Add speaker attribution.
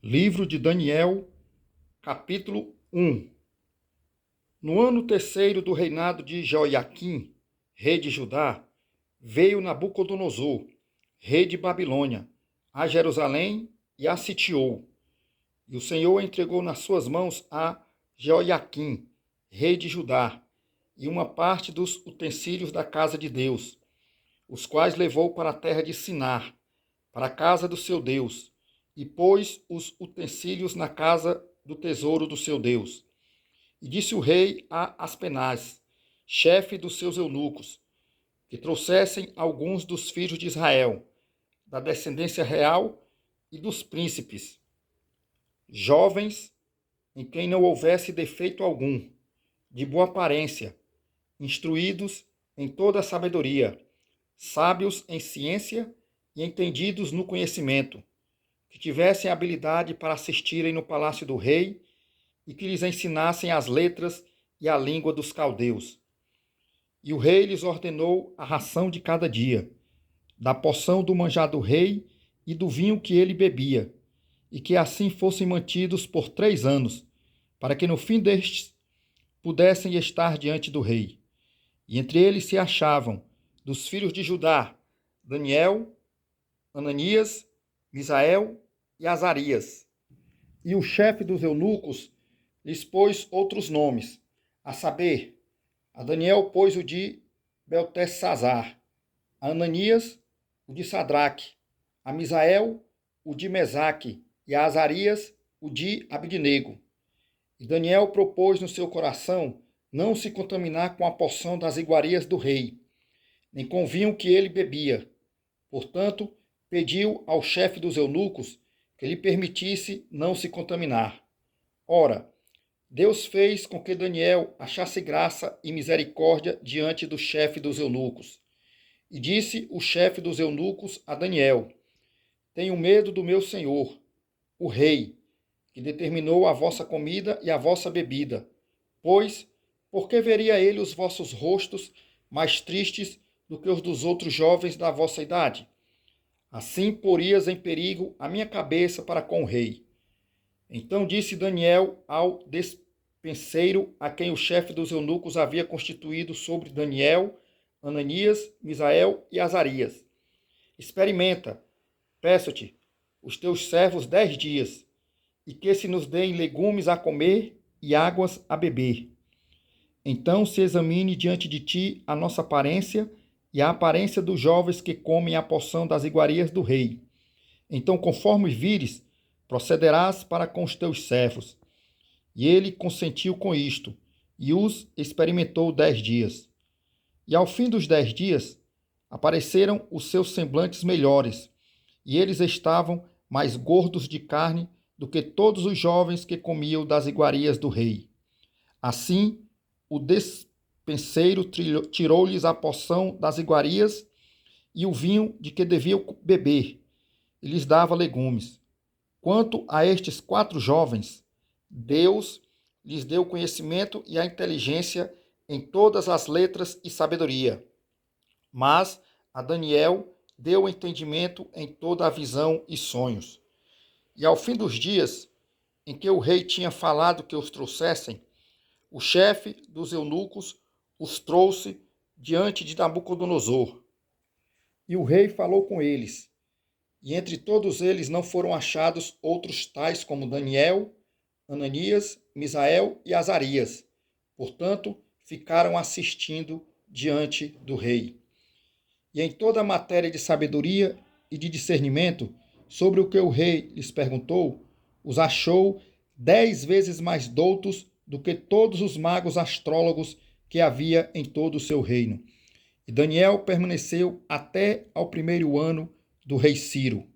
Speaker 1: Livro de Daniel, capítulo 1. No ano terceiro do reinado de Joiaquim, rei de Judá, veio Nabucodonosor, rei de Babilônia, a Jerusalém e a sitiou. E o Senhor entregou nas suas mãos a Joiaquim, rei de Judá, e uma parte dos utensílios da casa de Deus, os quais levou para a terra de Sinar, para a casa do seu Deus, e pôs os utensílios na casa do tesouro do seu Deus. E disse o rei a Aspenaz, chefe dos seus eunucos, que trouxessem alguns dos filhos de Israel, da descendência real e dos príncipes, jovens, em quem não houvesse defeito algum, de boa aparência, instruídos em toda a sabedoria, sábios em ciência e entendidos no conhecimento, que tivessem habilidade para assistirem no palácio do rei e que lhes ensinassem as letras e a língua dos caldeus. E o rei lhes ordenou a ração de cada dia, da porção do manjar do rei e do vinho que ele bebia, e que assim fossem mantidos por 3 anos, para que no fim destes pudessem estar diante do rei. E entre eles se achavam, dos filhos de Judá, Daniel, Ananias, Misael e Azarias. E o chefe dos eunucos lhes pôs outros nomes, a saber, a Daniel pôs o de Beltesazar, a Ananias o de Sadraque, a Misael o de Mesaque e a Azarias o de Abidnego. E Daniel propôs no seu coração não se contaminar com a porção das iguarias do rei, nem com o vinho que ele bebia. Portanto, pediu ao chefe dos eunucos que lhe permitisse não se contaminar. Ora, Deus fez com que Daniel achasse graça e misericórdia diante do chefe dos eunucos. E disse o chefe dos eunucos a Daniel: Tenho medo do meu senhor, o rei, que determinou a vossa comida e a vossa bebida. Pois, por que veria ele os vossos rostos mais tristes do que os dos outros jovens da vossa idade? Assim porias em perigo a minha cabeça para com o rei. Então disse Daniel ao despenseiro a quem o chefe dos eunucos havia constituído sobre Daniel, Ananias, Misael e Azarias: Experimenta, peço-te, os teus servos 10 dias, e que se nos deem legumes a comer e águas a beber. Então se examine diante de ti a nossa aparência e a aparência dos jovens que comem a porção das iguarias do rei. Então, conforme vires, procederás para com os teus servos. E ele consentiu com isto, e os experimentou 10 dias. E ao fim dos 10 dias, apareceram os seus semblantes melhores, e eles estavam mais gordos de carne do que todos os jovens que comiam das iguarias do rei. Assim, o despenseiro tirou-lhes a porção das iguarias e o vinho de que deviam beber, e lhes dava legumes. Quanto a estes 4 jovens, Deus lhes deu conhecimento e a inteligência em todas as letras e sabedoria. Mas a Daniel deu entendimento em toda a visão e sonhos. E ao fim dos dias, em que o rei tinha falado que os trouxessem, o chefe dos eunucos os trouxe diante de Nabucodonosor. E o rei falou com eles. E entre todos eles não foram achados outros tais como Daniel, Ananias, Misael e Azarias. Portanto, ficaram assistindo diante do rei. E em toda a matéria de sabedoria e de discernimento, sobre o que o rei lhes perguntou, os achou 10 vezes mais doutos do que todos os magos astrólogos que havia em todo o seu reino. E Daniel permaneceu até ao 1º ano do rei Ciro.